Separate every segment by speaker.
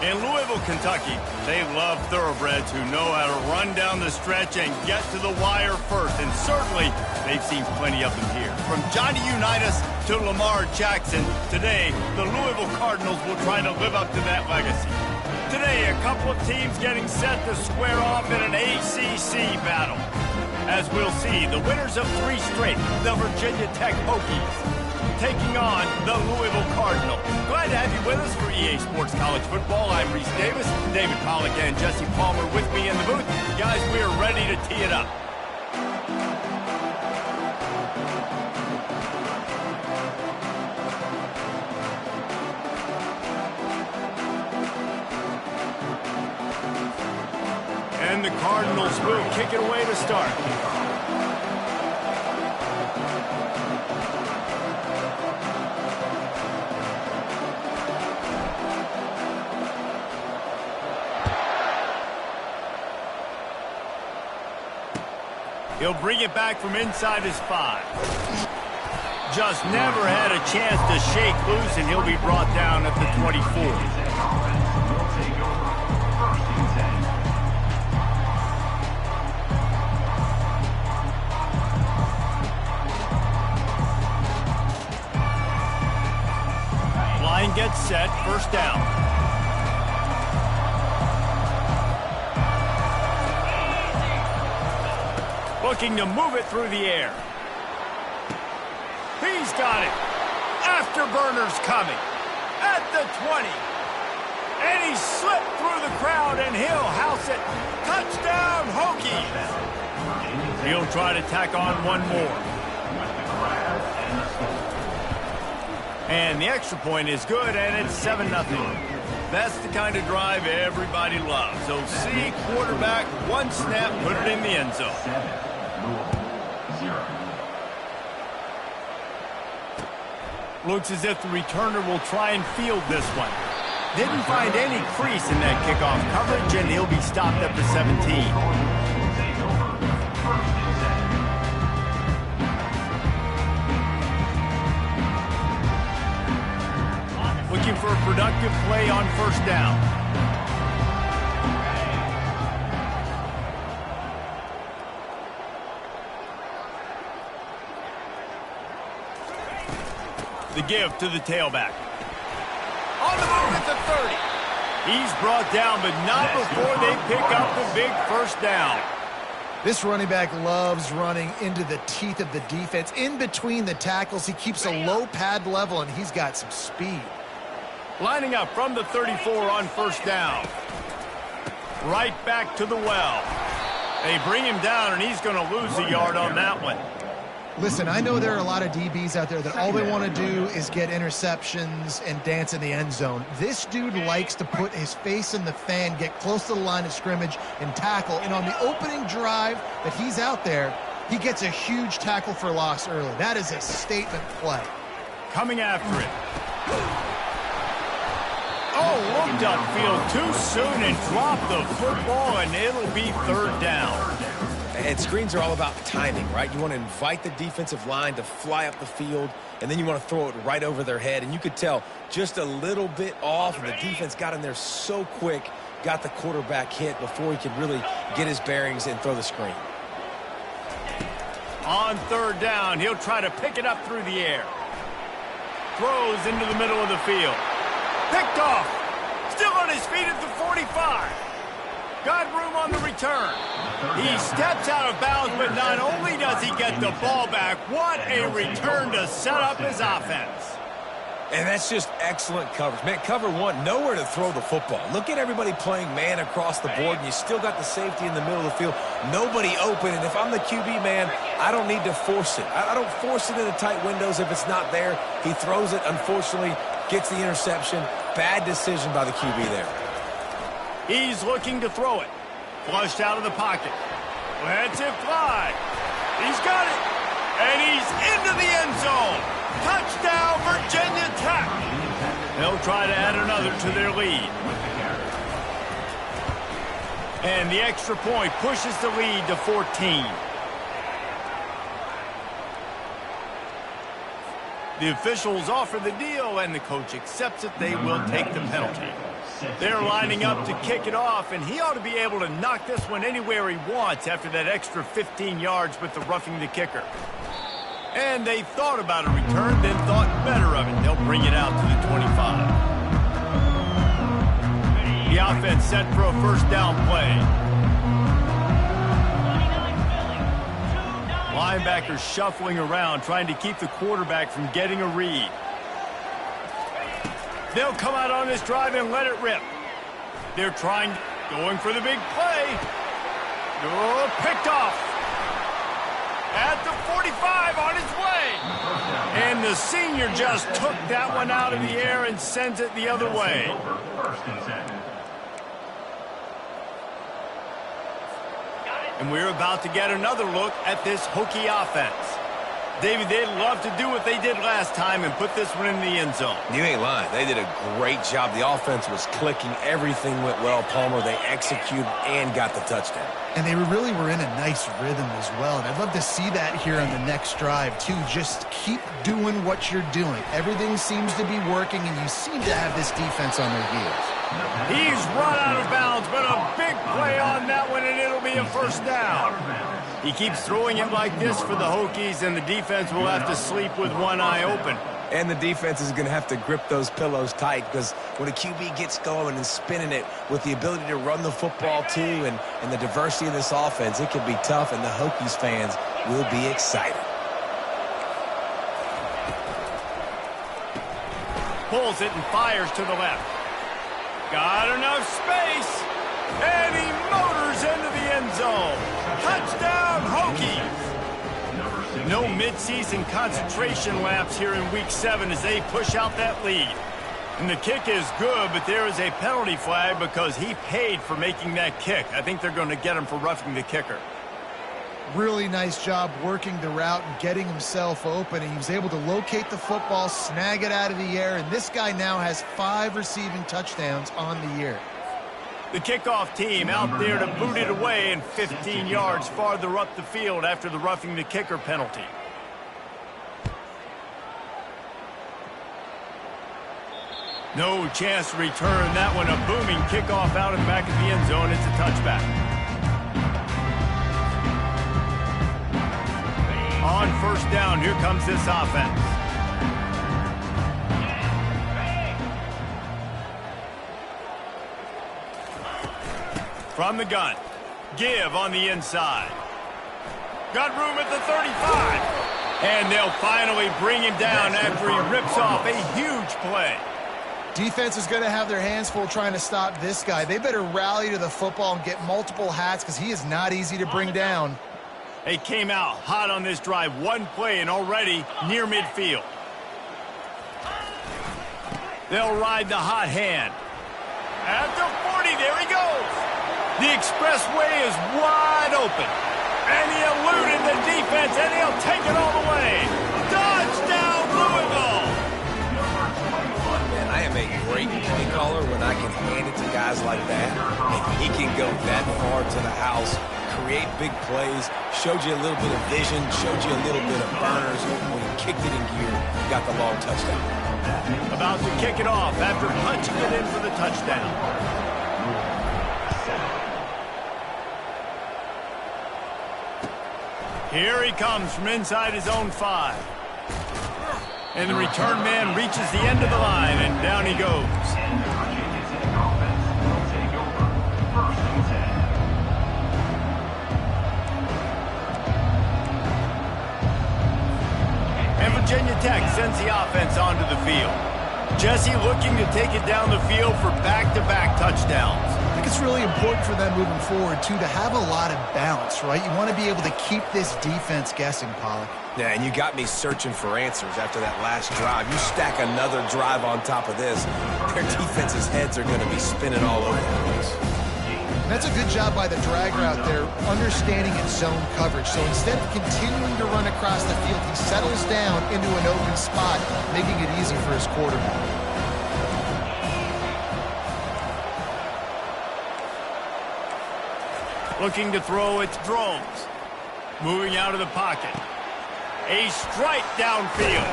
Speaker 1: In Louisville, Kentucky, they love thoroughbreds who know how to run down the stretch and get to the wire first, and certainly they've seen plenty of them here. From Johnny Unitas to Lamar Jackson, today the Louisville Cardinals will try to live up to that legacy. Today, a couple of teams getting set to square off in an ACC battle. As we'll see, the winners of 3 straight, the Virginia Tech Hokies, taking on the Louisville Cardinals. Glad to have you with us for EA Sports College Football. I'm Reese Davis, David Pollack and Jesse Palmer with me in the booth. Guys, we are ready to tee it up. And the Cardinals will kick it away to start. He'll bring it back from inside his 5. Just never had a chance to shake loose, and he'll be brought down at the 24. Line gets set, first down. Looking to move it through the air. He's got it. Afterburners coming. At the 20. And he slipped through the crowd, and he'll house it. Touchdown, Hokies. He'll try to tack on one more. And the extra point is good, and it's 7-0. That's the kind of drive everybody loves. So see quarterback, one snap, put it in the end zone. Looks as if the returner will try and field this one. Didn't find any crease in that kickoff coverage, and he'll be stopped at the 17. Looking for a productive play on first down. The give to the tailback. On the move at the 30. He's brought down, but not before they pick up the big first down.
Speaker 2: This running back loves running into the teeth of the defense. In between the tackles, he keeps a low pad level, and he's got some speed.
Speaker 1: Lining up from the 34 on first down. Right back to the well. They bring him down, and he's going to lose a yard on that one.
Speaker 2: Listen, I know there are a lot of DBs out there that all they want to do is get interceptions and dance in the end zone. This dude likes to put his face in the fan, get close to the line of scrimmage, and tackle. And on the opening drive that he's out there, he gets a huge tackle for loss early. That is a statement play.
Speaker 1: Coming after it. Oh, looked upfield too soon and dropped the football, and it'll be third down.
Speaker 3: And screens are all about timing, right? You want to invite the defensive line to fly up the field, and then you want to throw it right over their head. And you could tell just a little bit off, and the defense got in there so quick, got the quarterback hit before he could really get his bearings and throw the screen.
Speaker 1: On third down, he'll try to pick it up through the air. Throws into the middle of the field. Picked off. Still on his feet at the 45. Got room on the return. He steps out of bounds, but not only does he get the ball back, what a return to set up his offense.
Speaker 3: And that's just excellent coverage. Man, cover one, nowhere to throw the football. Look at everybody playing man across the board, and you still got the safety in the middle of the field. Nobody open, and if I'm the QB, man, I don't need to force it. I don't force it into tight windows if it's not there. He throws it, unfortunately, gets the interception. Bad decision by the QB there.
Speaker 1: He's looking to throw it. Flushed out of the pocket. Lets it fly. He's got it. And he's into the end zone. Touchdown, Virginia Tech. They'll try to add another to their lead. And the extra point pushes the lead to 14. The officials offer the deal, and the coach accepts it. They will take the penalty. They're lining up to kick it off, and he ought to be able to knock this one anywhere he wants after that extra 15 yards with the roughing the kicker. And they thought about a return, then thought better of it. They'll bring it out to the 25. The offense set for a first down play. Linebackers shuffling around, trying to keep the quarterback from getting a read. They'll come out on this drive and let it rip. They're going for the big play. Oh, picked off. At the 45 on its way. And the senior just took that one out of the air and sends it the other way. And we're about to get another look at this Hokie offense. David, they'd love to do what they did last time and put this one in the end zone.
Speaker 3: You ain't lying. They did a great job. The offense was clicking. Everything went well, Palmer. They executed and got the touchdown.
Speaker 2: And they really were in a nice rhythm as well. And I'd love to see that here on the next drive, too. Just keep doing what you're doing. Everything seems to be working, and you seem to have this defense on their heels.
Speaker 1: He's run out of bounds, but a big play on that one, and it'll be a first down. He keeps throwing it like this for the Hokies, and the defense will have to sleep with one eye open.
Speaker 3: And the defense is going to have to grip those pillows tight, because when a QB gets going and spinning it with the ability to run the football too and the diversity of this offense, it can be tough, and the Hokies fans will be excited.
Speaker 1: Pulls it and fires to the left. Got enough space, and he motors into the end zone. Touchdown, Hokies! No midseason concentration laps here in Week 7 as they push out that lead. And the kick is good, but there is a penalty flag because he paid for making that kick. I think they're going to get him for roughing the kicker.
Speaker 2: Really nice job working the route and getting himself open. And he was able to locate the football, snag it out of the air, and this guy now has 5 receiving touchdowns on the year.
Speaker 1: The kickoff team out there to boot it away and 15 yards farther up the field after the roughing the kicker penalty. No chance to return that one. A booming kickoff out in the back of the end zone. It's a touchback. On first down, here comes this offense. From the gun, give on the inside. Got room at the 35. And they'll finally bring him down after he rips off a huge play.
Speaker 2: Defense is going to have their hands full trying to stop this guy. They better rally to the football and get multiple hats because he is not easy to bring down.
Speaker 1: They came out hot on this drive. One play and already near midfield. They'll ride the hot hand. At the 40, there he goes. The expressway is wide open. And he eluded the defense, and he'll take it all the way. Touchdown, Louisville!
Speaker 3: Man, I am a great play caller when I can hand it to guys like that. And he can go that far to the house, create big plays, showed you a little bit of vision, showed you a little bit of burners. When he kicked it in gear, he got the long touchdown.
Speaker 1: About to kick it off after punching it in for the touchdown. Here he comes from inside his own 5. And the return man reaches the end of the line, and down he goes. And Virginia Tech sends the offense onto the field. Jesse looking to take it down the field for back-to-back touchdowns.
Speaker 2: I think it's really important for them moving forward, too, to have a lot of balance, right? You want to be able to keep this defense guessing, Pollock.
Speaker 3: Yeah, and you got me searching for answers after that last drive. You stack another drive on top of this, their defense's heads are going to be spinning all over the place.
Speaker 2: And that's a good job by the drag route there, understanding its zone coverage. So instead of continuing to run across the field, he settles down into an open spot, making it easy for his quarterback.
Speaker 1: Looking to throw, it's Drones. Moving out of the pocket. A strike downfield.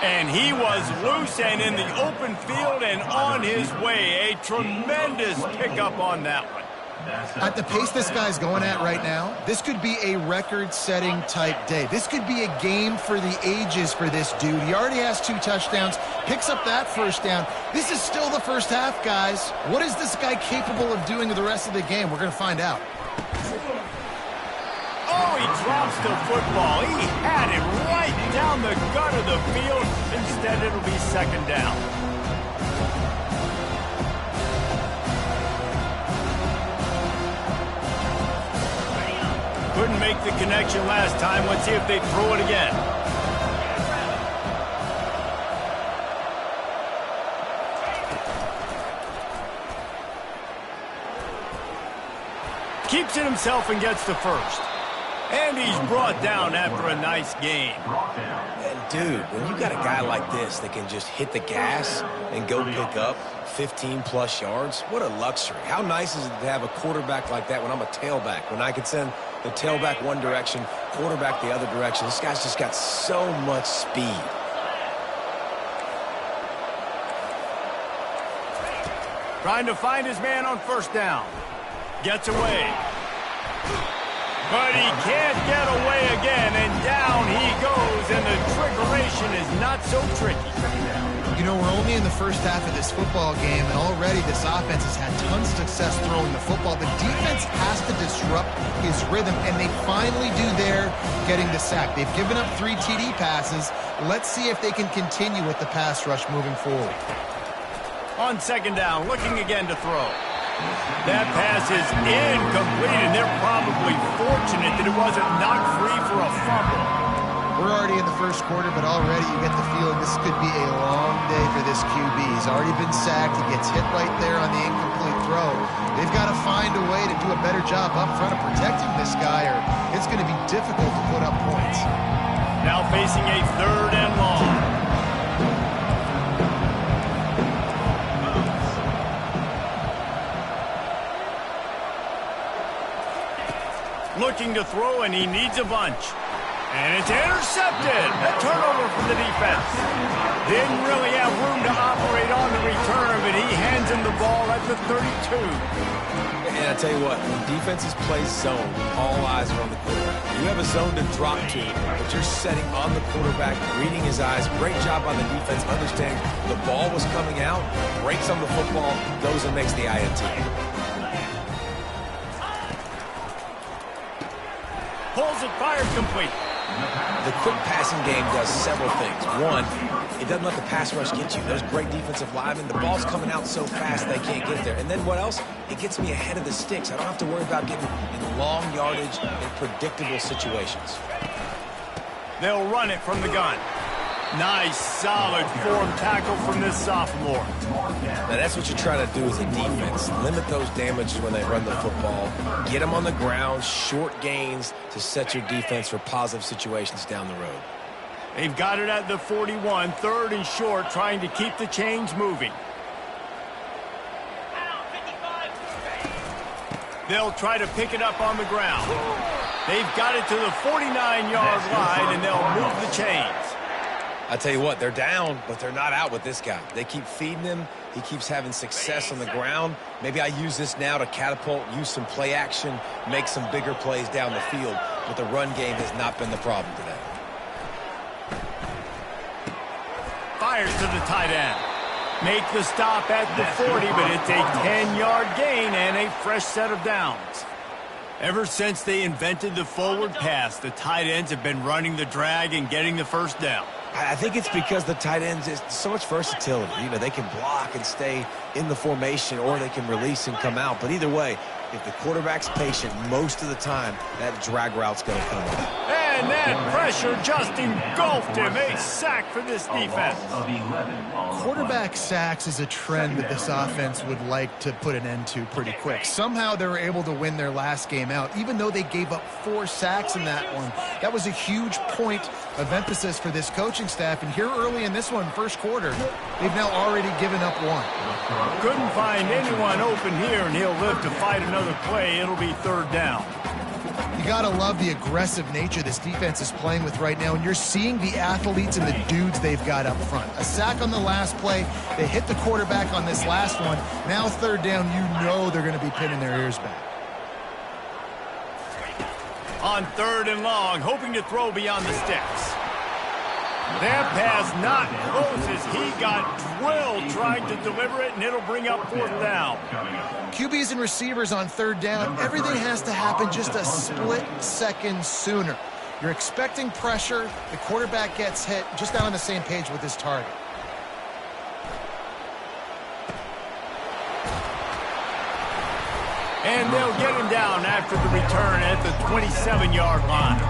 Speaker 1: And he was loose and in the open field and on his way. A tremendous pickup on that one.
Speaker 2: At the pace this guy's going at right now, this could be a record-setting type day. This could be a game for the ages for this dude. He already has 2 touchdowns, picks up that first down. This is still the first half, guys. What is this guy capable of doing the rest of the game? We're going to find out.
Speaker 1: Oh, he drops the football. He had it right down the gut of the field. Instead, it'll be second down. Couldn't make the connection last time. Let's see if they throw it again. Keeps it himself and gets the first. And he's brought down after a nice gain.
Speaker 3: And dude, when you got a guy like this that can just hit the gas and go pick up 15-plus yards, what a luxury. How nice is it to have a quarterback like that when I'm a tailback, when I can send the tailback one direction, quarterback the other direction. This guy's just got so much speed.
Speaker 1: Trying to find his man on first down. Gets away. But he can't get away again, and down he goes, and the triggeration is not so tricky.
Speaker 2: You know, we're only in the first half of this football game, and already this offense has had tons of success throwing the football. The defense has to disrupt his rhythm, and they finally do there, getting the sack. They've given up 3 TD passes. Let's see if they can continue with the pass rush moving forward.
Speaker 1: On second down, looking again to throw. That pass is incomplete, and they're probably fortunate that it wasn't knocked free for a fumble.
Speaker 2: We're already in the first quarter, but already you get the feeling this could be a long day for this QB. He's already been sacked. He gets hit right there on the incomplete throw. They've got to find a way to do a better job up front of protecting this guy, or it's going to be difficult to put up points.
Speaker 1: Now facing a 3rd and long. Looking to throw, and he needs a bunch. And it's intercepted. A turnover from the defense. Didn't really have room to operate on the return, but he hands him the ball at the 32.
Speaker 3: And I tell you what, when defenses play zone, all eyes are on the quarterback. You have a zone to drop to, but you're setting on the quarterback, reading his eyes. Great job on the defense, understanding the ball was coming out, breaks on the football, goes and makes the INT.
Speaker 1: Pulls it, fired complete.
Speaker 3: The quick passing game does several things. One, it doesn't let the pass rush get you. Those great defensive linemen, the ball's coming out so fast they can't get there. And then what else? It gets me ahead of the sticks. I don't have to worry about getting in long yardage and predictable situations.
Speaker 1: They'll run it from the gun. Nice, solid form tackle from this sophomore.
Speaker 3: Now that's what you try to do as a defense. Limit those damages when they run the football. Get them on the ground, short gains to set your defense for positive situations down the road.
Speaker 1: They've got it at the 41, 3rd and short, trying to keep the chains moving. They'll try to pick it up on the ground. They've got it to the 49-yard line, and they'll move the chains.
Speaker 3: I tell you what, they're down, but they're not out with this guy. They keep feeding him. He keeps having success on the ground. Maybe I use this now to catapult, use some play action, make some bigger plays down the field. But the run game has not been the problem today.
Speaker 1: Fires to the tight end. Make the stop at the 40, but it's a 10-yard gain and a fresh set of downs. Ever since they invented the forward pass, the tight ends have been running the drag and getting the first down.
Speaker 3: I think it's because the tight ends is so much versatility. You know, they can block and stay in the formation, or they can release and come out. But either way, if the quarterback's patient most of the time, that drag route's going to come out.
Speaker 1: And that pressure just engulfed him. A sack for this defense.
Speaker 2: Quarterback sacks is a trend that this offense would like to put an end to pretty quick. Somehow they were able to win their last game out, even though they gave up 4 sacks in that one. That was a huge point of emphasis for this coaching staff. And here early in this one, first quarter, they've now already given up 1.
Speaker 1: Couldn't find anyone open here, and he'll live to fight another play. It'll be 3rd down.
Speaker 2: You got to love the aggressive nature this defense is playing with right now, and you're seeing the athletes and the dudes they've got up front. A sack on the last play. They hit the quarterback on this last one. Now third down, you know they're going to be pinning their ears back.
Speaker 1: On 3rd and long, hoping to throw beyond the sticks. That pass not close as he got drilled trying to deliver it, and it'll bring up 4th down.
Speaker 2: QBs and receivers on 3rd down, everything has to happen just a split second sooner. You're expecting pressure, the quarterback gets hit, just not on the same page with his target.
Speaker 1: And they'll get him down after the return at the 27-yard line.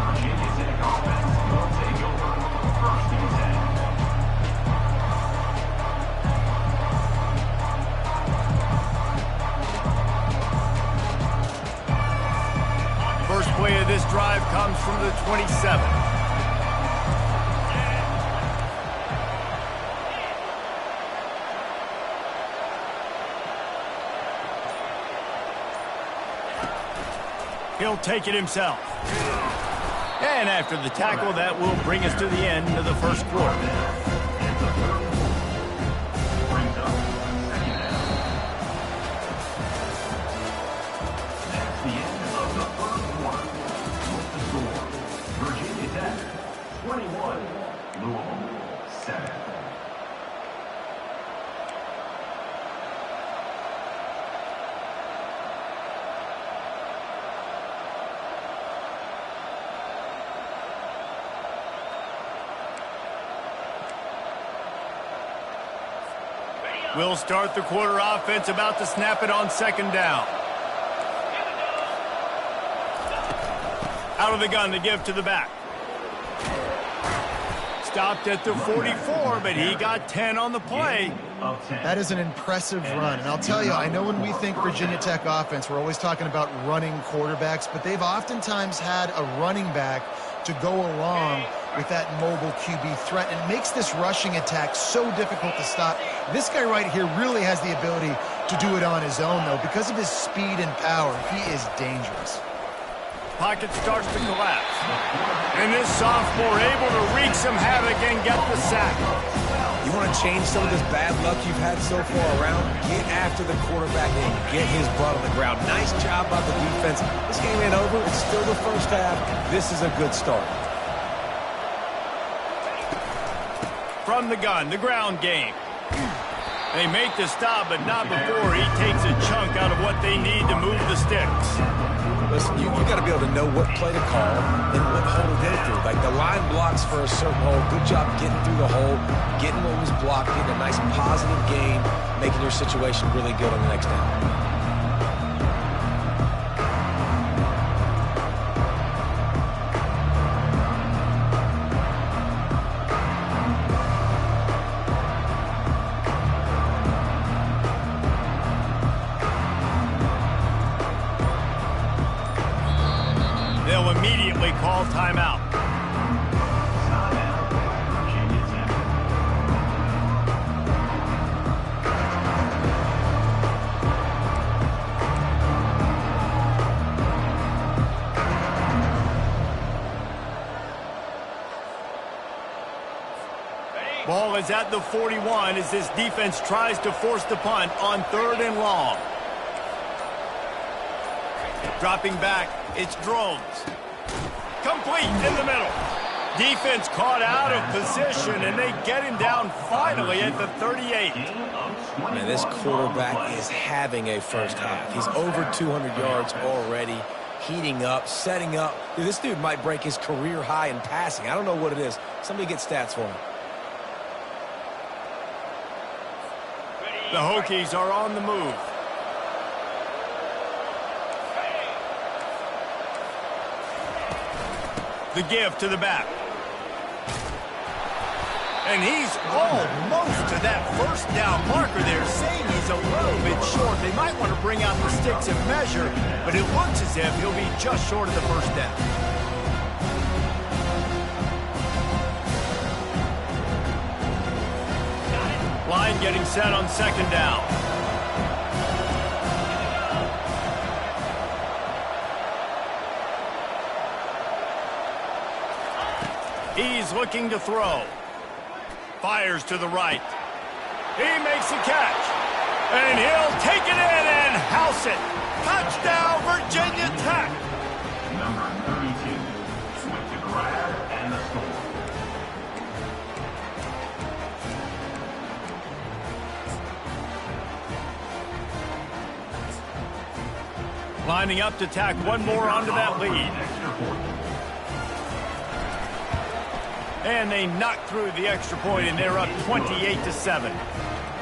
Speaker 1: First play of this drive comes from the 27. He'll take it himself. And after the tackle, that will bring us to the end of the first quarter. We'll start the quarter offense, about to snap it on 2nd down. Out of the gun to give to the back. Stopped at the 44, but he got 10 on the play.
Speaker 2: That is an impressive run. And I'll tell you, I know when we think Virginia Tech offense, we're always talking about running quarterbacks, but they've oftentimes had a running back to go along with that mobile QB threat. It makes this rushing attack so difficult to stop. This guy right here really has the ability to do it on his own, though. Because of his speed and power, he is dangerous.
Speaker 1: Pocket starts to collapse. And this sophomore able to wreak some havoc and get the sack.
Speaker 3: You want to change some of this bad luck you've had so far around? Get after the quarterback and get his butt on the ground. Nice job by the defense. This game ain't over. It's still the first half. This is a good start.
Speaker 1: From the gun, the ground game. They make the stop, but not before he takes a chunk out of what they need to move the sticks.
Speaker 3: Listen, you got to be able to know what play to call and what hole to go through. Like the line blocks for a certain hole. Good job getting through the hole, getting what was blocked, getting a nice positive gain, making your situation really good on the next down.
Speaker 1: They'll immediately call timeout. Ball is at the 41 as this defense tries to force the punt on 3rd and long. Dropping back, it's Drones. Complete in the middle. Defense caught out of position, and they get him down finally at the 38.
Speaker 3: Man, this quarterback is having a first half. He's over 200 yards already, heating up, setting up. Dude, this dude might break his career high in passing. I don't know what it is. Somebody get stats for him.
Speaker 1: The Hokies are on the move. The give to the back. And he's almost to that first down marker there, saying he's a little bit short. They might want to bring out the sticks and measure, but it looks as if he'll be just short of the first down. Line getting set on 2nd down. is looking to throw. Fires to the right. He makes a catch. And he'll take it in and house it. Touchdown, Virginia Tech.
Speaker 4: Number 32 with the grab and the score.
Speaker 1: Lining up to tack one more onto that lead. And they knock through the extra point, and they're up 28-7.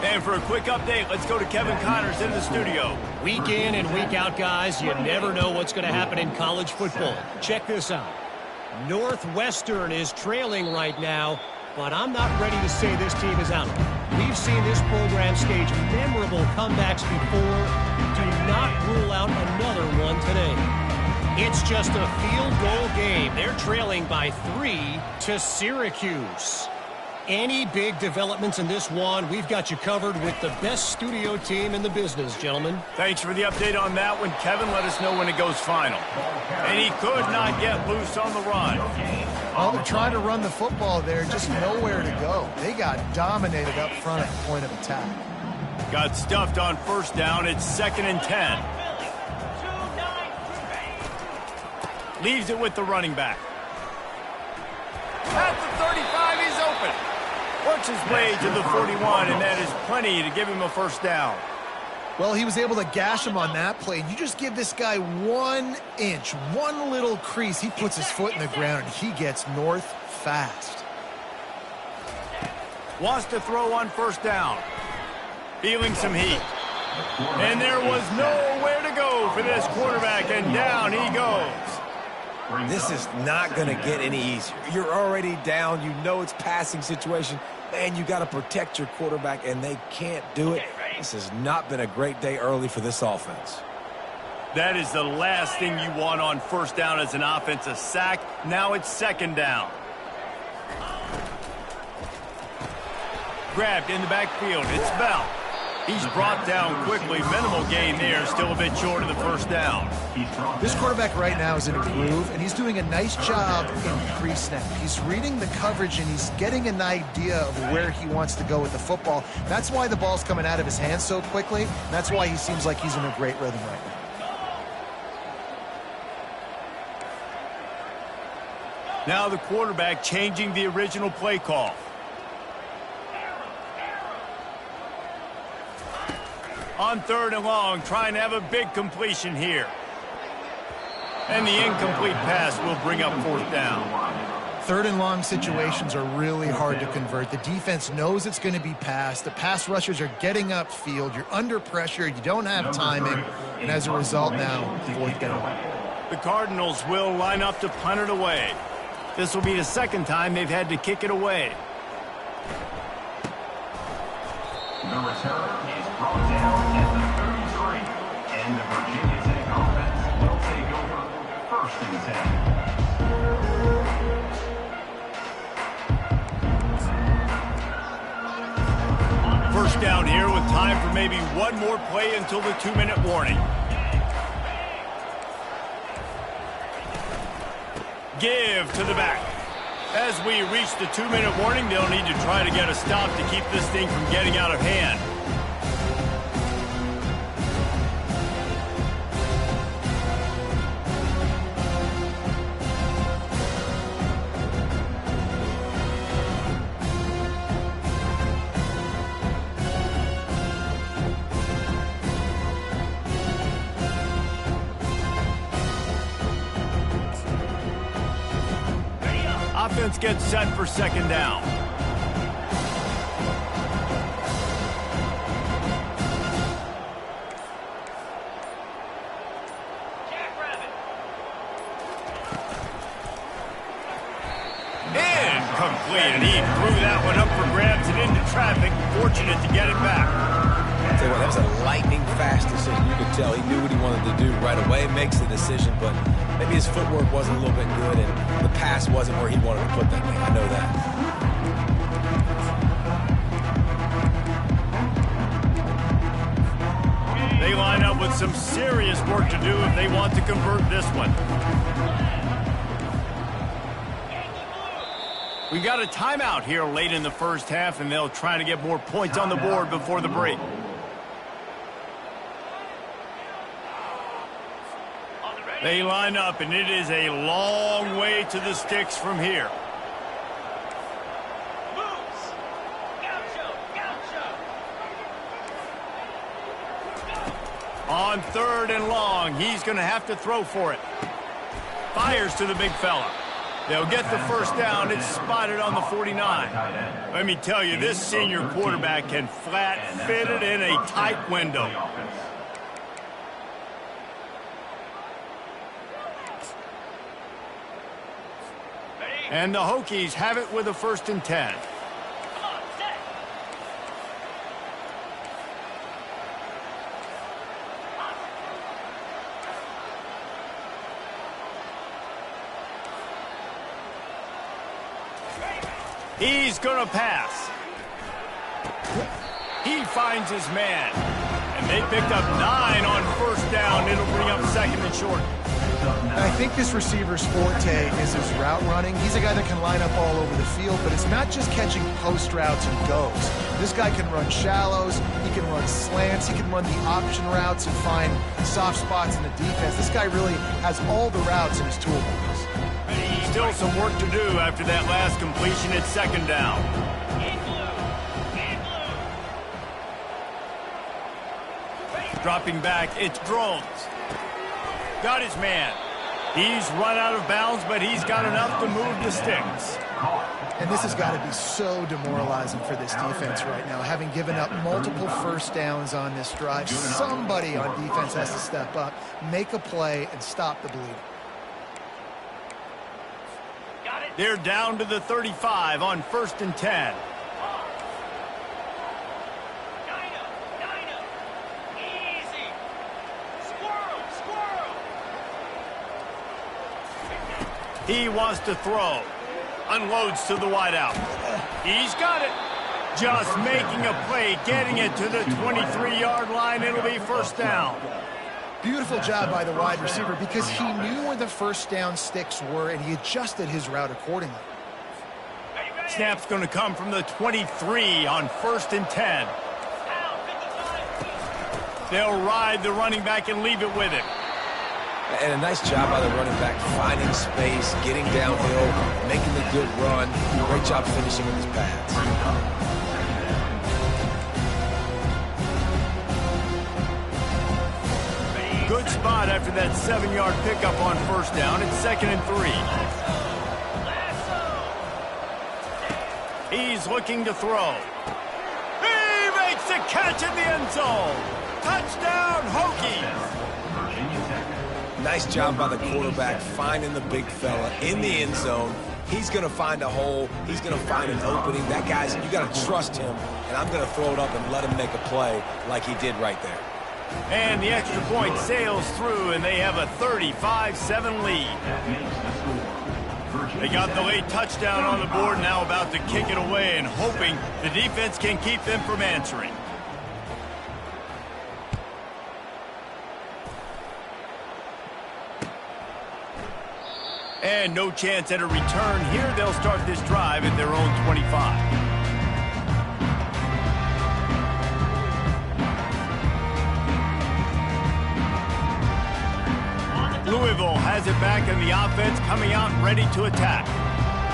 Speaker 1: And for a quick update, let's go to Kevin Connors in the studio.
Speaker 5: Week in and week out, guys, you never know what's going to happen in college football. Check this out. Northwestern is trailing right now, but I'm not ready to say this team is out. We've seen this program stage memorable comebacks before. Do not rule out another one today. It's just a field goal game. They're trailing by 3 to Syracuse. Any big developments in this one, we've got you covered with the best studio team in the business, gentlemen.
Speaker 1: Thanks for the update on that one. Kevin, let us know when it goes final. And he could not get loose on the run.
Speaker 2: Well, they're trying to run the football there, just nowhere to go. They got dominated up front at the point of attack.
Speaker 1: Got stuffed on first down. It's 2nd and 10. Leaves it with the running back. At the 35, he's open. Works his way to the 41, and that is plenty to give him a first down.
Speaker 2: Well, he was able to gash him on that play. You just give this guy 1 inch, one little crease. He puts his foot in the ground, and he gets north fast.
Speaker 1: Wants to throw on first down. Feeling some heat. And there was nowhere to go for this quarterback, and down he goes.
Speaker 3: This is not going to get any easier. You're already down. You know it's passing situation. Man, you got to protect your quarterback, and they can't do it. This has not been a great day early for this offense.
Speaker 1: That is the last thing you want on first down as an offense, a sack. Now it's 2nd down. Grabbed in the backfield. It's Bell. He's brought down quickly. Minimal gain there. Still a bit short of the first down.
Speaker 2: This quarterback right now is in a groove, and he's doing a nice job in pre-snap. He's reading the coverage, and he's getting an idea of where he wants to go with the football. That's why the ball's coming out of his hands so quickly, and that's why he seems like he's in a great rhythm right now.
Speaker 1: Now the quarterback changing the original play call. On 3rd and long, trying to have a big completion here. And the incomplete pass will bring up 4th down.
Speaker 2: 3rd and long situations are really hard to convert. The defense knows it's going to be passed. The pass rushers are getting upfield. You're under pressure. You don't have timing. And as a result now, 4th down.
Speaker 1: The Cardinals will line up to punt it away. This will be the 2nd time they've had to kick it away.
Speaker 4: The return is brought down at the 33, and the Virginia Tech offense will take over 1st and 10.
Speaker 1: First down here with time for maybe one more play until the 2-minute warning. Give to the back. As we reach the 2-minute warning, they'll need to try to get a stop to keep this thing from getting out of hand. Offense gets set for 2nd down. Incomplete, and he threw that one up for grabs and into traffic. Fortunate to get it back.
Speaker 3: I'll tell you what, that was a lightning-fast decision. You could tell he knew what he wanted to do right away, makes the decision, but maybe his footwork wasn't a little bit good, and the pass wasn't where he wanted to put that thing. I know that.
Speaker 1: They line up with some serious work to do if they want to convert this one. We've got a timeout here late in the first half, and they'll try to get more points on the board before the break. They line up, and it is a long way to the sticks from here. On 3rd and long, he's going to have to throw for it. Fires to the big fella. They'll get the first down. It's spotted on the 49. Let me tell you, this senior quarterback can flat fit it in a tight window. And the Hokies have it with a 1st and 10. He's going to pass. He finds his man. And they picked up 9 on 1st down. It'll bring up 2nd and short.
Speaker 2: I think this receiver's forte is his route running. He's a guy that can line up all over the field, but it's not just catching post routes and goes. This guy can run shallows, he can run slants, he can run the option routes and find soft spots in the defense. This guy really has all the routes in his toolbox.
Speaker 1: Still some work to do after that last completion at 2nd down. Dropping back, it's Drones. Got his man. He's run out of bounds, but he's got enough to move the sticks.
Speaker 2: And this has got to be so demoralizing for this defense right now, having given up multiple 1st downs on this drive. Somebody on defense has to step up, make a play, and stop the bleeding.
Speaker 1: They're down to the 35 on 1st and 10. He wants to throw. Unloads to the wideout. He's got it. Just making a play, getting it to the 23-yard line. It'll be 1st down.
Speaker 2: Beautiful job by the wide receiver because he knew where the 1st down sticks were and he adjusted his route accordingly.
Speaker 1: Snap's going to come from the 23 on 1st and 10. They'll ride the running back and leave it with him.
Speaker 3: And a nice job by the running back, finding space, getting downhill, making the good run. Great job finishing with his pads.
Speaker 1: Good spot after that 7-yard pickup on 1st down. It's 2nd and 3. He's looking to throw. He makes the catch in the end zone. Touchdown, Hokies.
Speaker 3: Nice job by the quarterback finding the big fella in the end zone. He's going to find a hole. He's going to find an opening. That guy's, you got to trust him, and I'm going to throw it up and let him make a play like he did right there.
Speaker 1: And the extra point sails through, and they have a 35-7 lead. They got the late touchdown on the board, now about to kick it away and hoping the defense can keep them from answering. And no chance at a return here. They'll start this drive at their own 25. Louisville has it back in the offense, coming out ready to attack.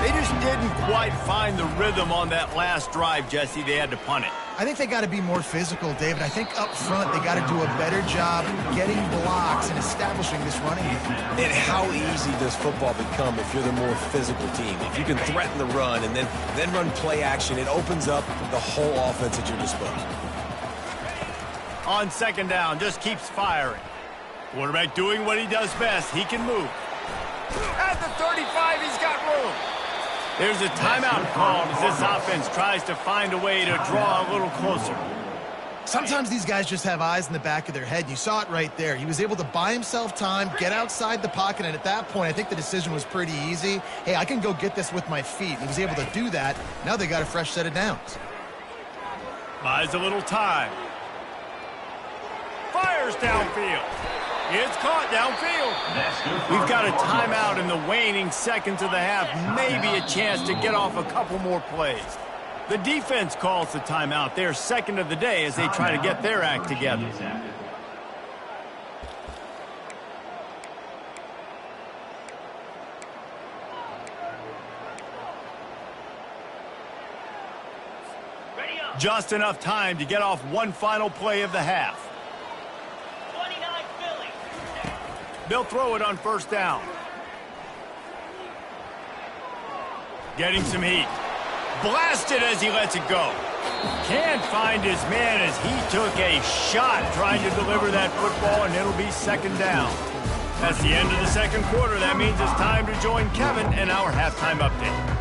Speaker 1: They just didn't quite find the rhythm on that last drive, Jesse. They had to punt it.
Speaker 2: I think they got to be more physical, David. I think up front they got to do a better job getting blocks and establishing this running game.
Speaker 3: And how easy does football become if you're the more physical team? If you can threaten the run and then run play action, it opens up the whole offense at your disposal.
Speaker 1: On 2nd down, just keeps firing. Quarterback doing what he does best. He can move. At the 35, he's got room. There's a timeout called as this offense tries to find a way to draw a little closer.
Speaker 2: Sometimes these guys just have eyes in the back of their head. You saw it right there. He was able to buy himself time, get outside the pocket, and at that point, I think the decision was pretty easy. Hey, I can go get this with my feet. He was able to do that. Now they got a fresh set of downs.
Speaker 1: Buys a little time. Fires downfield. It's caught downfield. We've got a timeout in the waning seconds of the half. Maybe a chance to get off a couple more plays. The defense calls the timeout. Their second of the day as they try to get their act together. Just enough time to get off one final play of the half. They'll throw it on first down. Getting some heat. Blasted as he lets it go. Can't find his man as he took a shot trying to deliver that football, and it'll be second down. That's the end of the second quarter. That means it's time to join Kevin in our halftime update.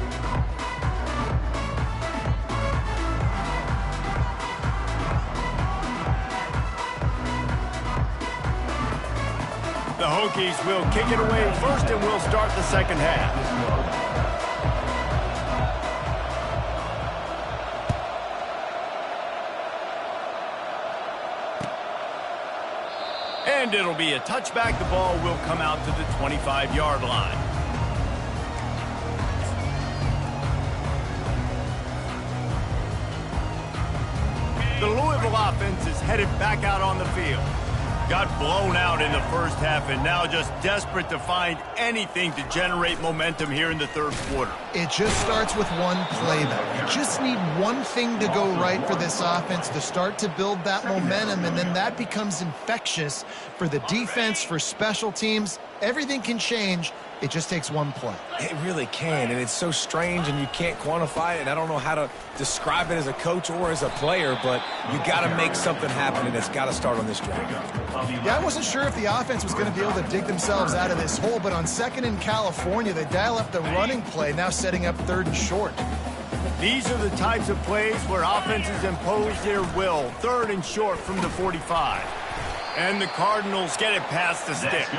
Speaker 1: The Hokies will kick it away first, and we'll start the second half. And it'll be a touchback. The ball will come out to the 25-yard line. The Louisville offense is headed back out on the field. Got blown out in the first half and now just desperate to find anything to generate momentum here in the third quarter.
Speaker 2: It just starts with one play, though. You just need one thing to go right for this offense to start to build that momentum, and then that becomes infectious for the defense, for special teams. Everything can change. It just takes one play.
Speaker 3: It really can, and it's so strange, and you can't quantify it, and I don't know how to describe it as a coach or as a player, but you got to make something happen, and it's got to start on this drive.
Speaker 2: Yeah, I wasn't sure if the offense was going to be able to dig themselves out of this hole, but on second in California, they dial up the running play, now setting up third and short.
Speaker 1: These are the types of plays where offenses impose their will. Third and short from the 45. And the Cardinals get it past the sticks.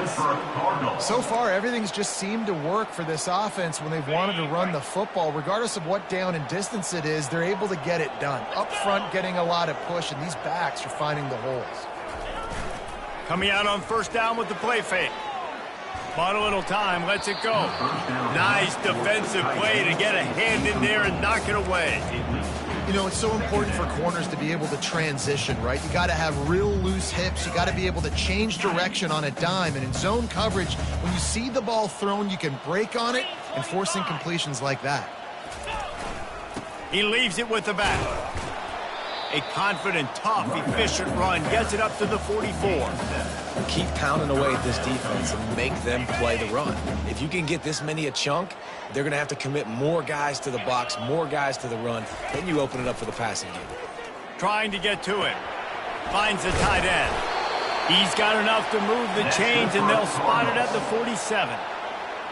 Speaker 2: So far, everything's just seemed to work for this offense when they've wanted to run the football. Regardless of what down and distance it is, they're able to get it done. Up front, getting a lot of push, and these backs are finding the holes.
Speaker 1: Coming out on first down with the play fake. Bought a little time, lets it go. Nice defensive play to get a hand in there and knock it away.
Speaker 2: You know, it's so important for corners to be able to transition, right? You got to have real loose hips. You got to be able to change direction on a dime. And in zone coverage, when you see the ball thrown, you can break on it and force incompletions like that.
Speaker 1: He leaves it with the back. A confident, tough, efficient run gets it up to the 44.
Speaker 3: Keep pounding away at this defense and make them play the run. If you can get this many a chunk, they're going to have to commit more guys to the box, more guys to the run. Then you open it up for the passing game.
Speaker 1: Trying to get to it. Finds the tight end. He's got enough to move the chains, and they'll spot it at the 47.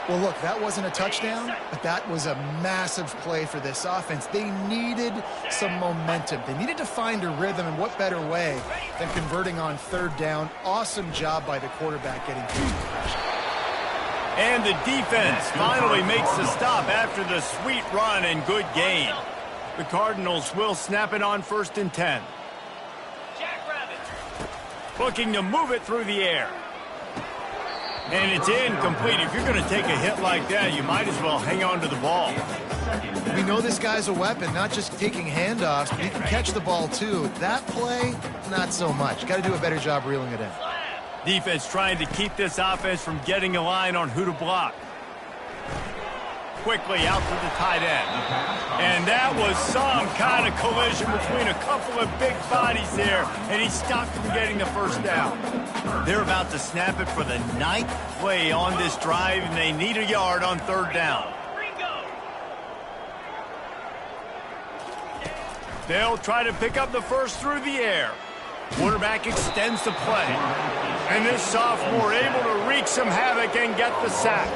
Speaker 2: Well, look, that wasn't a touchdown, but that was a massive play for this offense. They needed some momentum. They needed to find a rhythm, and what better way than converting on third down. Awesome job by the quarterback getting through the pressure.
Speaker 1: And the defense finally makes the stop after the sweet run and good gain. The Cardinals will snap it on first and 10. Looking to move it through the air. And it's incomplete. If you're going to take a hit like that, you might as well hang on to the ball.
Speaker 2: We know this guy's a weapon, not just taking handoffs, but he can catch the ball too. That play, not so much. Got to do a better job reeling it in.
Speaker 1: Defense trying to keep this offense from getting a line on who to block. Quickly out to the tight end. And that was some kind of collision between a couple of big bodies there, and he stopped from getting the first down. They're about to snap it for the 9th play on this drive, and they need a yard on third down. They'll try to pick up the first through the air. Quarterback extends the play. And this sophomore able to wreak some havoc and get the sack.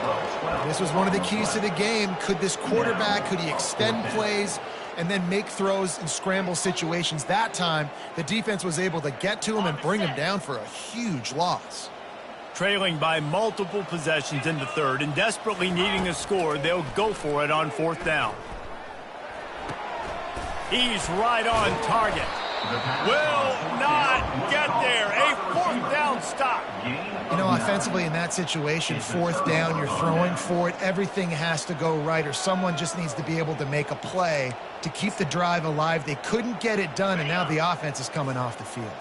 Speaker 2: This was one of the keys to the game. Could this quarterback, could he extend plays and then make throws in scramble situations? That time, the defense was able to get to him and bring him down for a huge loss.
Speaker 1: Trailing by multiple possessions in the third and desperately needing a score, they'll go for it on fourth down. He's right on target. will not get there. A fourth down stop.
Speaker 2: You know, offensively in that situation, fourth down, you're throwing for it. Everything has to go right, or someone just needs to be able to make a play to keep the drive alive. They couldn't get it done, and now the offense is coming off the field.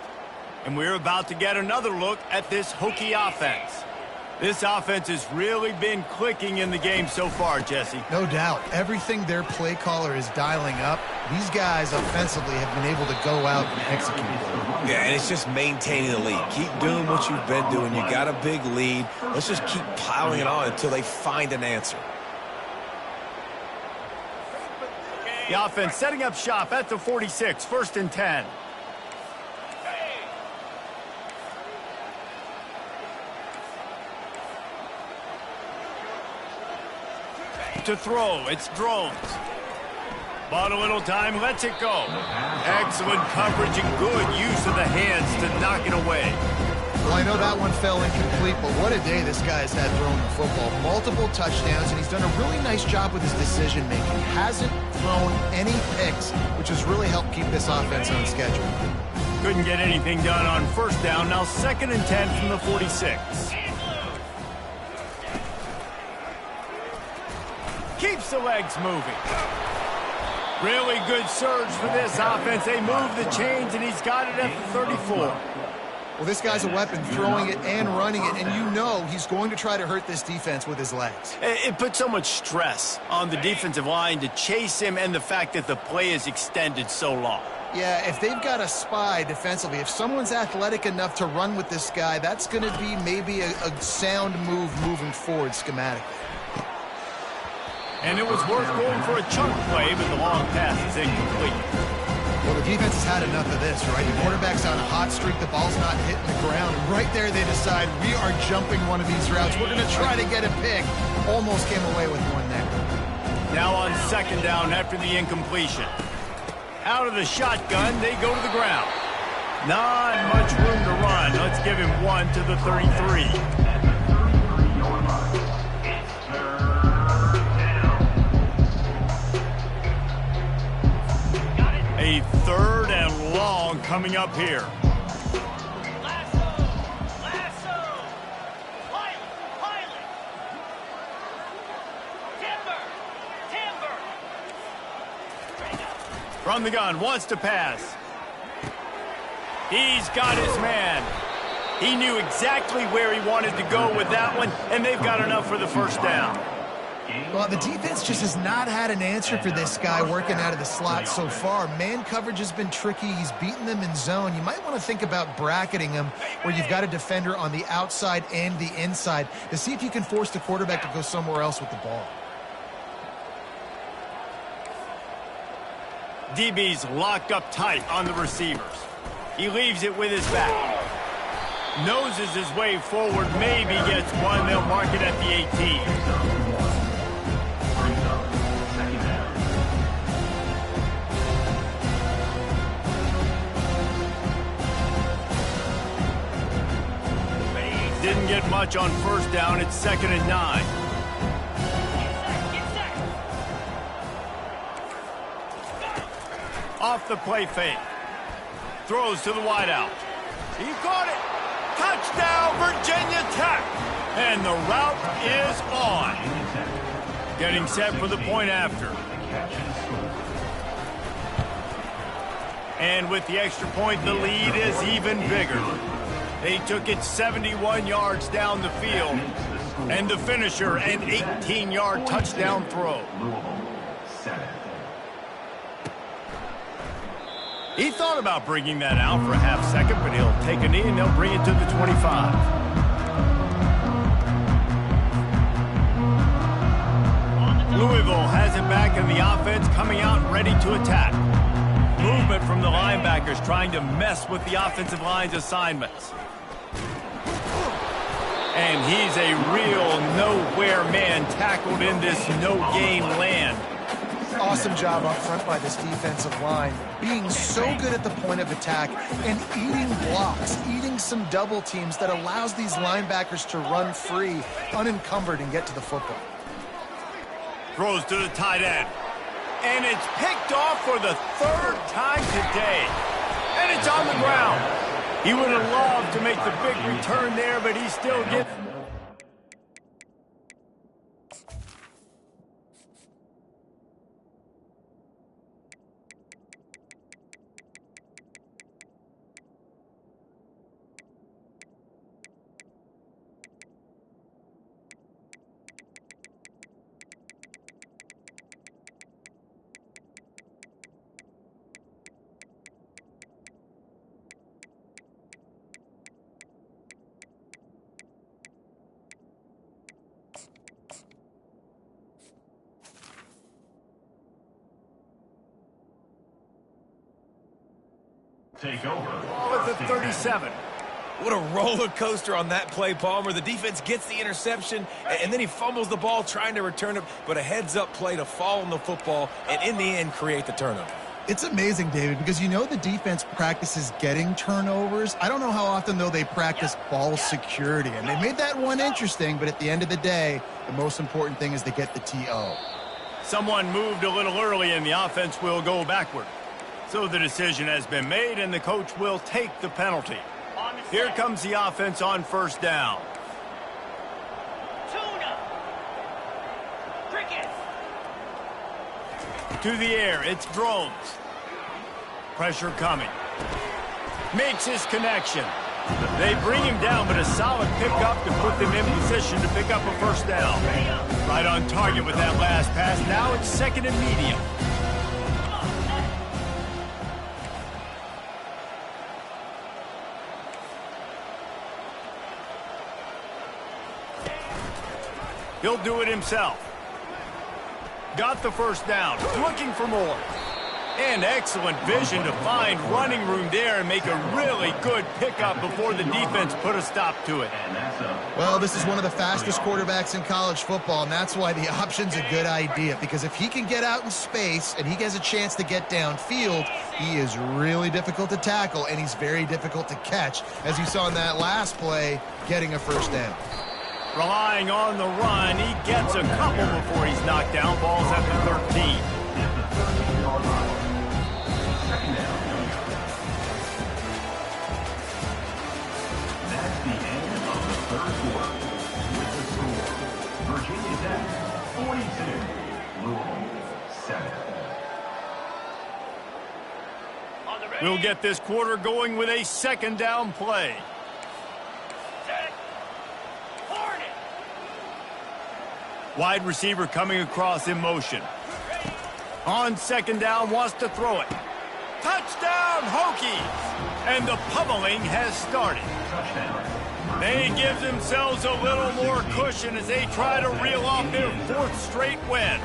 Speaker 1: And we're about to get another look at this Hokie offense. This offense has really been clicking in the game so far, Jesse.
Speaker 2: No doubt. Everything their play caller is dialing up, these guys offensively have been able to go out and execute.
Speaker 3: Yeah, and it's just maintaining the lead. Keep doing what you've been doing. You got a big lead. Let's just keep piling it on until they find an answer.
Speaker 1: The offense setting up shop at the 46, 1st and 10. To throw, it's Drones. Bought a little time, lets it go. Excellent coverage and good use of the hands to knock it away.
Speaker 2: Well, I know that one fell incomplete, but what a day this guy's had throwing the football. Multiple touchdowns, and he's done a really nice job with his decision-making. Hasn't thrown any picks, which has really helped keep this offense on schedule.
Speaker 1: Couldn't get anything done on 1st down. Now 2nd and 10 from the 46. Keeps the legs moving. Really good surge for this offense. They move the chains, and he's got it at the 34.
Speaker 2: Well, this guy's a weapon, throwing it and running it, and you know he's going to try to hurt this defense with his legs.
Speaker 1: It puts so much stress on the defensive line to chase him, and the fact that the play is extended so long.
Speaker 2: Yeah, if they've got a spy defensively, if someone's athletic enough to run with this guy, that's going to be maybe a sound move moving forward schematically.
Speaker 1: And it was worth going for a chunk play, but the long pass is incomplete.
Speaker 2: Well, the defense has had enough of this, right? The quarterback's on a hot streak, the ball's not hitting the ground, and right there they decide, we are jumping one of these routes. We're going to try to get a pick. Almost came away with one there.
Speaker 1: Now on 2nd down after the incompletion. Out of the shotgun, they go to the ground. Not much room to run. Let's give him one to the 33. A 3rd and long coming up here. From the gun, wants to pass. He's got his man. He knew exactly where he wanted to go with that one, and they've got enough for the 1st down.
Speaker 2: Well, the defense just has not had an answer for this guy working out of the slot so far. Man coverage has been tricky. He's beaten them in zone. You might want to think about bracketing him where you've got a defender on the outside and the inside to see if you can force the quarterback to go somewhere else with the ball.
Speaker 1: DB's locked up tight on the receivers. He leaves it with his back. Noses his way forward, maybe gets one. They'll mark it at the 18. Didn't get much on 1st down. It's 2nd and 9. Off the play fake. Throws to the wideout. He caught it. Touchdown, Virginia Tech. And the route is on. Getting set for the point after. And with the extra point, the lead is even bigger. They took it 71 yards down the field. And the finisher, an 18-yard touchdown throw. He thought about bringing that out for a half second, but he'll take a knee and they'll bring it to the 25. Louisville has it back, and the offense coming out ready to attack. Movement from the linebackers trying to mess with the offensive line's assignments. And he's a real nowhere man tackled in this no-game land.
Speaker 2: Awesome job up front by this defensive line, being so good at the point of attack and eating blocks, eating some double teams that allows these linebackers to run free, unencumbered, and get to the football.
Speaker 1: Throws to the tight end. And it's picked off for the 3rd time today. And it's on the ground. He would have loved to make the big return there, but he still gets...
Speaker 4: Take over.
Speaker 1: With the 37.
Speaker 3: What a roller coaster on that play, Palmer. The defense gets the interception, and then he fumbles the ball trying to return it, but a heads-up play to fall on the football and, in the end, create the turnover.
Speaker 2: It's amazing, David, because you know the defense practices getting turnovers. I don't know how often, though, they practice ball security. And they made that one interesting, but at the end of the day, the most important thing is to get the TO.
Speaker 1: Someone moved a little early, and the offense will go backward. So the decision has been made, and the coach will take the penalty. Here comes the offense on first down. To the air, it's drones. Pressure coming. Makes his connection. They bring him down, but a solid pickup to put them in position to pick up a first down. Right on target with that last pass. Now it's second and medium. He'll do it himself. Got the first down, looking for more. And excellent vision to find running room there and make a really good pickup before the defense put a stop to it.
Speaker 2: Well, this is one of the fastest quarterbacks in college football, and that's why the option's a good idea. Because if he can get out in space and he has a chance to get downfield, he is really difficult to tackle, and he's very difficult to catch. As you saw in that last play, getting a first down.
Speaker 1: Relying on the run, he gets a couple before he's knocked down. Ball's at the 13.
Speaker 4: That's the end of the third quarter. With the score, Virginia Tech 42, Louisville 7.
Speaker 1: We'll get this quarter going with a second down play. Wide receiver coming across in motion. On second down, wants to throw it. Touchdown, Hokies! And the pummeling has started. They give themselves a little more cushion as they try to reel off their fourth straight win.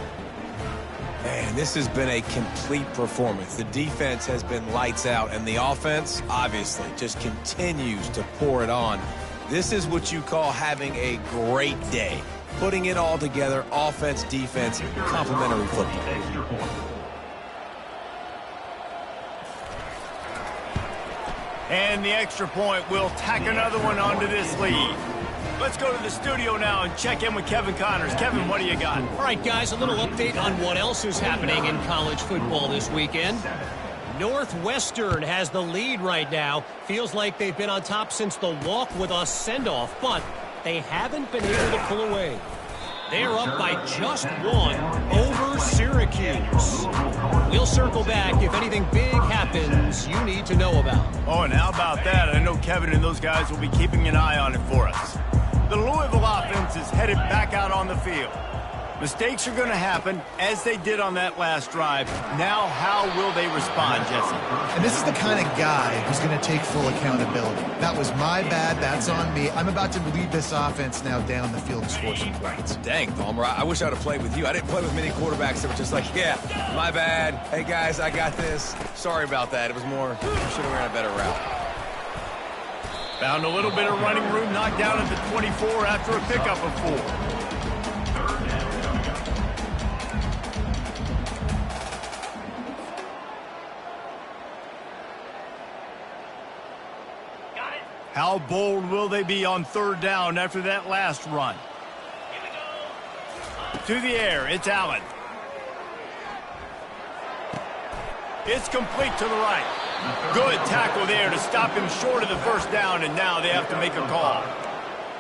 Speaker 3: Man, this has been a complete performance. The defense has been lights out, and the offense, obviously, just continues to pour it on. This is what you call having a great day. Putting it all together, offense, defense, complementary football.
Speaker 1: And the extra point will tack another one onto this lead. Let's go to the studio now and check in with Kevin Connors. Kevin, what do you got?
Speaker 5: All right, guys, a little update on what else is happening in college football this weekend. Northwestern has the lead right now. Feels like they've been on top since the walk with us send-off, but they haven't been able to pull away. They're up by just one over Syracuse. We'll circle back if anything big happens you need to know about.
Speaker 1: Oh, and how about that? I know Kevin and those guys will be keeping an eye on it for us. The Louisville offense is headed back out on the field. Mistakes are going to happen, as they did on that last drive. Now, how will they respond, Jesse?
Speaker 2: And this is the kind of guy who's going to take full accountability. That was my bad. That's on me. I'm about to lead this offense now down the field and score some points.
Speaker 3: Dang, Palmer, I wish I would have played with you. I didn't play with many quarterbacks that were just like, yeah, my bad. Hey, guys, I got this. Sorry about that. It was more, should have ran a better route.
Speaker 1: Found a little bit of running room, knocked down at the 24 after a pickup of 4. How bold will they be on third down after that last run? To the air, it's Allen. It's complete to the right. Good tackle there to stop him short of the first down, and now they have to make a call.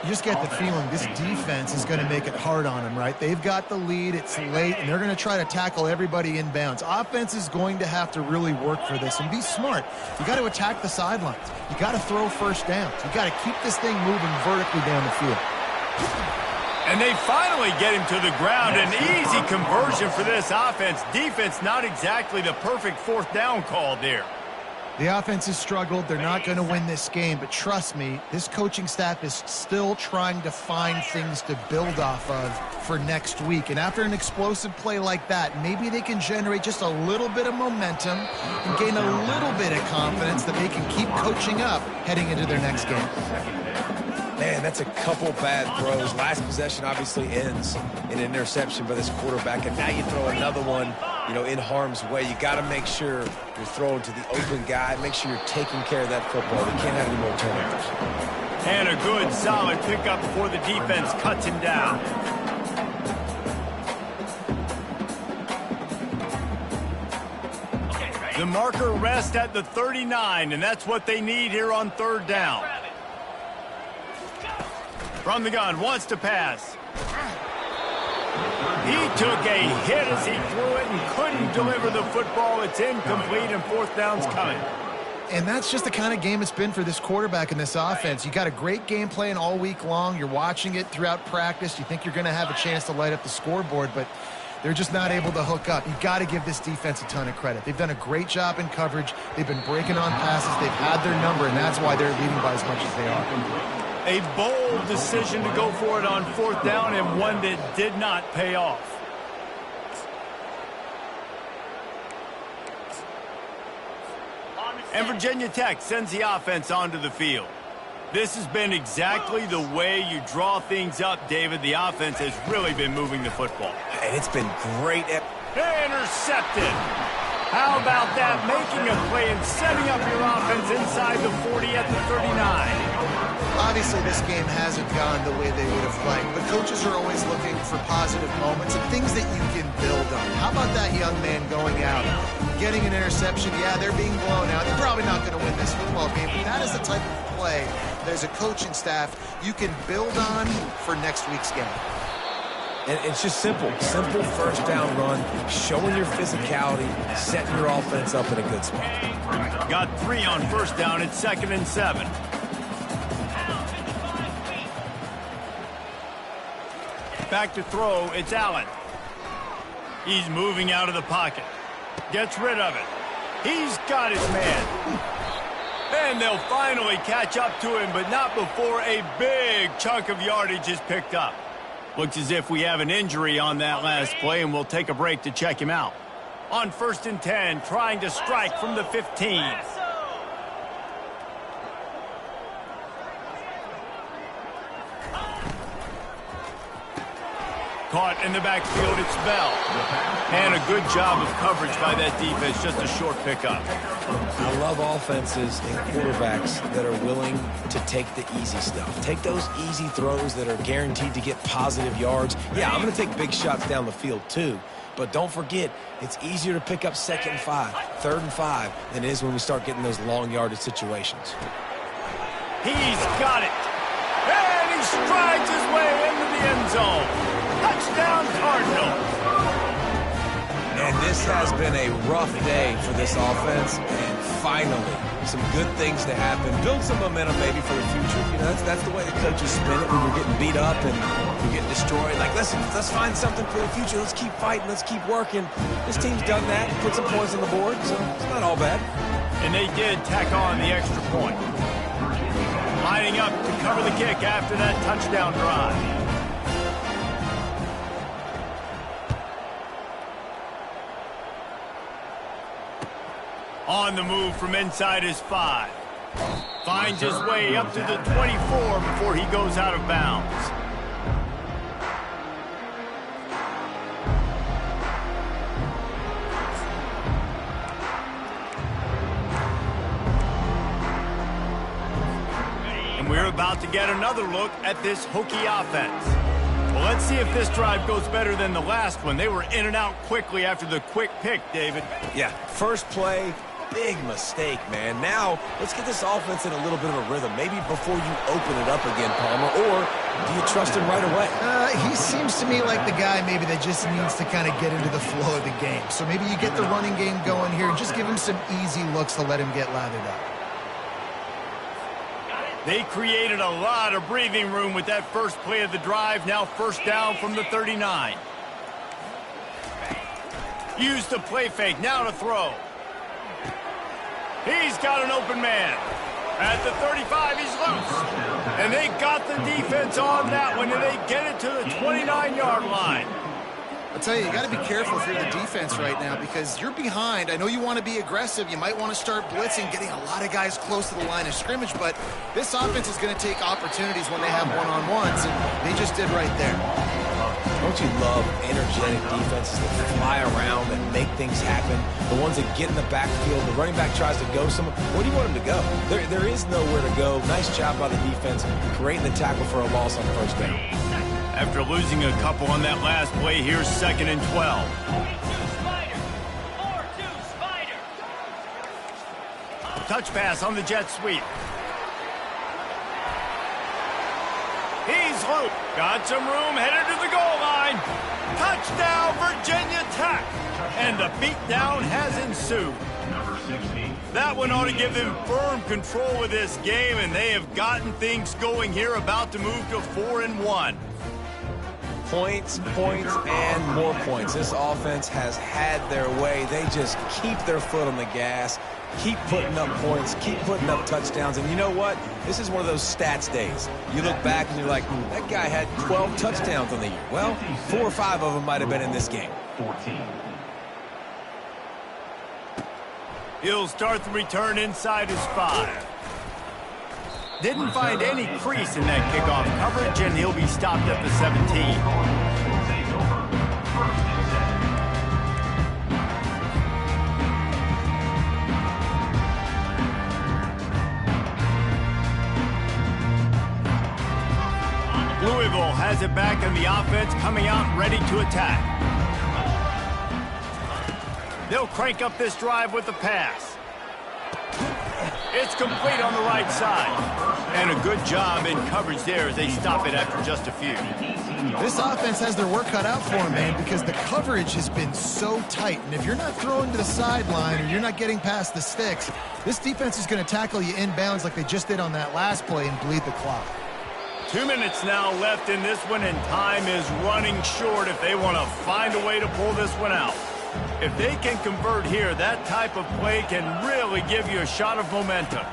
Speaker 2: You just get the feeling this defense is going to make it hard on them, right? They've got the lead, it's late, and they're going to try to tackle everybody inbounds. Offense is going to have to really work for this and be smart. You got to attack the sidelines. You got to throw first downs. You got to keep this thing moving vertically down the field.
Speaker 1: And they finally get him to the ground. An easy conversion for this offense. Defense, not exactly the perfect fourth down call there.
Speaker 2: The offense has struggled. They're not going to win this game, but trust me, this coaching staff is still trying to find things to build off of for next week. And after an explosive play like that, maybe they can generate just a little bit of momentum and gain a little bit of confidence that they can keep coaching up heading into their next game.
Speaker 3: Man, that's a couple bad throws. Last possession obviously ends in an interception by this quarterback, and now you throw another one, in harm's way. You got to make sure you're throwing to the open guy. Make sure you're taking care of that football. You can't have any more turnovers.
Speaker 1: And a good, solid pickup before the defense cuts him down. The marker rests at the 39, and that's what they need here on third down. From the gun, wants to pass. He took a hit as he threw it and couldn't deliver the football. It's incomplete, and fourth down's coming.
Speaker 2: And that's just the kind of game it's been for this quarterback and this offense. You got a great game plan all week long. You're watching it throughout practice. You think you're going to have a chance to light up the scoreboard, but they're just not able to hook up. You've got to give this defense a ton of credit. They've done a great job in coverage. They've been breaking on passes. They've had their number, and that's why they're leading by as much as they are.
Speaker 1: A bold decision to go for it on fourth down, and one that did not pay off. And Virginia Tech sends the offense onto the field. This has been exactly the way you draw things up, David. The offense has really been moving the football.
Speaker 3: And it's been great.
Speaker 1: Intercepted. How about that? Making a play and setting up your offense inside the 40 at the 39.
Speaker 2: Obviously, this game hasn't gone the way they would have liked, but coaches are always looking for positive moments and things that you can build on. How about that young man going out, getting an interception? Yeah, they're being blown out. They're probably not going to win this football game, but that is the type of play that as a coaching staff you can build on for next week's game.
Speaker 3: And it's just simple first down run, showing your physicality, setting your offense up in a good spot.
Speaker 1: Got 3 on first down. It's 2nd and 7. Back to throw, it's Allen. He's moving out of the pocket. Gets rid of it. He's got his man. And they'll finally catch up to him, but not before a big chunk of yardage is picked up. Looks as if we have an injury on that last play, and we'll take a break to check him out. On 1st and 10, trying to strike from the 15. Caught in the backfield, it's Bell. And a good job of coverage by that defense, just a short pickup.
Speaker 3: I love offenses and quarterbacks that are willing to take the easy stuff. Take those easy throws that are guaranteed to get positive yards. Yeah, I'm going to take big shots down the field too. But don't forget, it's easier to pick up 2nd and 5, 3rd and 5 than it is when we start getting those long yardage situations.
Speaker 1: He's got it. And he strides his way into the end zone. Touchdown, Cardinals.
Speaker 3: And this has been a rough day for this offense, and finally, some good things to happen. Build some momentum maybe for the future. That's the way the coaches spin it when we're getting beat up and we're getting destroyed. Like, let's find something for the future. Let's keep fighting. Let's keep working. This team's done that, put some points on the board, so it's not all bad.
Speaker 1: And they did tack on the extra point. Lining up to cover the kick after that touchdown drive. On the move from inside his 5. Finds his way up to the 24 before he goes out of bounds. And we're about to get another look at this Hokie offense. Well, let's see if this drive goes better than the last one. They were in and out quickly after the quick pick, David.
Speaker 3: Yeah, first play, big mistake, man. Now, let's get this offense in a little bit of a rhythm. Maybe before you open it up again, Palmer, or do you trust him right away?
Speaker 2: He seems to me like the guy maybe that just needs to kind of get into the flow of the game. So maybe you get the running game going here and just give him some easy looks to let him get lathered up.
Speaker 1: They created a lot of breathing room with that first play of the drive. Now first down from the 39. Use the play fake. Now to throw. He's got an open man. At the 35, he's loose. And they got the defense on that one, and they get it to the 29-yard line.
Speaker 2: I'll tell you, you got to be careful if you're the defense right now because you're behind. I know you want to be aggressive. You might want to start blitzing, getting a lot of guys close to the line of scrimmage, but this offense is going to take opportunities when they have one-on-ones, and they just did right there.
Speaker 3: Don't you love energetic defenses that fly around and make things happen? The ones that get in the backfield, the running back tries to go somewhere. Where do you want him to go? There is nowhere to go. Nice job by the defense creating the tackle for a loss on first down.
Speaker 1: After losing a couple on that last play, here's 2nd and 12. Touch pass on the jet sweep. He's loose. Got some room, headed to the goal line. Touchdown, Virginia Tech. And the beatdown has ensued. That one ought to give them firm control of this game, and they have gotten things going here, about to move to 4-1.
Speaker 3: Points, and more points. This offense has had their way. They just keep their foot on the gas, keep putting up points, keep putting up touchdowns. And you know what? This is one of those stats days. You look back and you're like, that guy had 12 touchdowns on the year. Well, 4 or 5 of them might have been in this game.
Speaker 4: 14.
Speaker 1: He'll start the return inside his 5. Didn't find any crease in that kickoff coverage, and he'll be stopped at the 17. Louisville has it back in the offense, coming out ready to attack. They'll crank up this drive with the pass. It's complete on the right side. And a good job in coverage there as they stop it after just a few.
Speaker 2: This offense has their work cut out for them, man, because the coverage has been so tight. And if you're not throwing to the sideline or you're not getting past the sticks, this defense is going to tackle you inbounds like they just did on that last play and bleed the clock.
Speaker 1: 2 minutes now left in this one, and time is running short if they want to find a way to pull this one out. If they can convert here, that type of play can really give you a shot of momentum.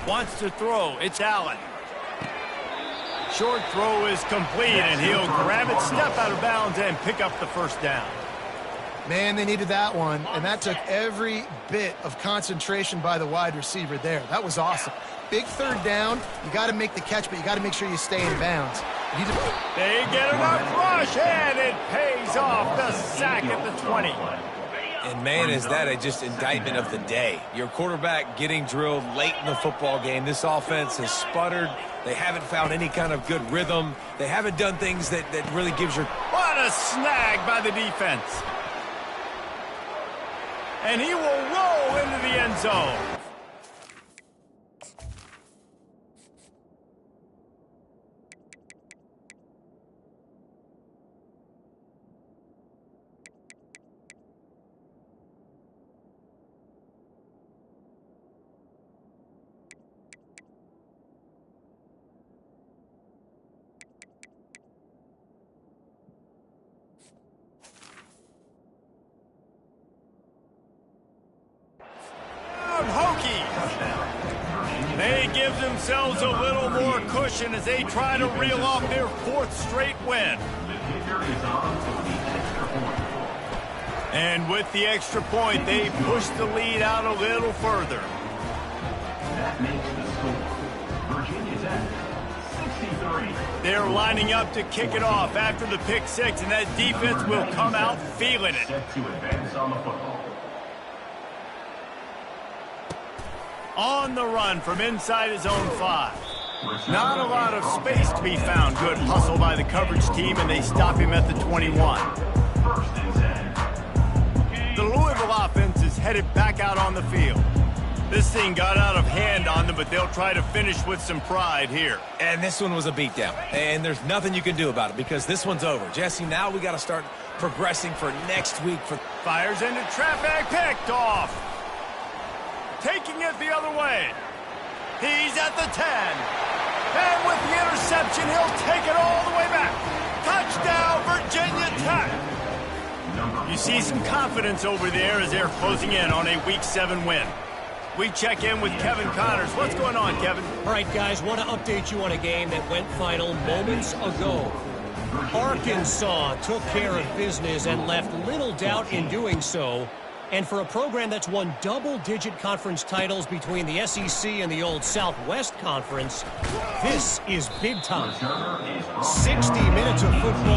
Speaker 1: Wants to throw. It's Allen. Short throw is complete, and he'll grab it, step out of bounds, and pick up the first down.
Speaker 2: Man, they needed that one, and that took every bit of concentration by the wide receiver there. That was awesome. Big third down. You got to make the catch, but you got to make sure you stay in bounds.
Speaker 1: They get enough rush, and it pays off. The sack at the 20.
Speaker 3: And, man, is that a just indictment of the day. Your quarterback getting drilled late in the football game. This offense has sputtered. They haven't found any kind of good rhythm. They haven't done things that really gives your...
Speaker 1: What a snag by the defense. And he will roll into the end zone. They give themselves a little more cushion as they try to reel off their 4th straight win. And with the extra point, they push the lead out a little further.
Speaker 4: That makes the score. Virginia Tech, 63.
Speaker 1: They're lining up to kick it off after the pick 6, and that defense will come out feeling it.
Speaker 4: Set to advance on the football.
Speaker 1: On the run from inside his own 5. Not a lot of space to be found. Good hustle by the coverage team, and they stop him at the 21. The Louisville offense is headed back out on the field. This thing got out of hand on them, but they'll try to finish with some pride here.
Speaker 3: And this one was a beatdown. And there's nothing you can do about it because this one's over. Jesse, now we got to start progressing for next week.
Speaker 1: Fires into traffic, picked off. Taking it the other way. He's at the 10. And with the interception, he'll take it all the way back. Touchdown, Virginia Tech. You see some confidence over there as they're closing in on a Week 7 win. We check in with Kevin Connors. What's going on, Kevin?
Speaker 5: All right, guys, want to update you on a game that went final moments ago. Arkansas took care of business and left little doubt in doing so. And for a program that's won double-digit conference titles between the SEC and the old Southwest Conference, this is big time. 60 minutes of football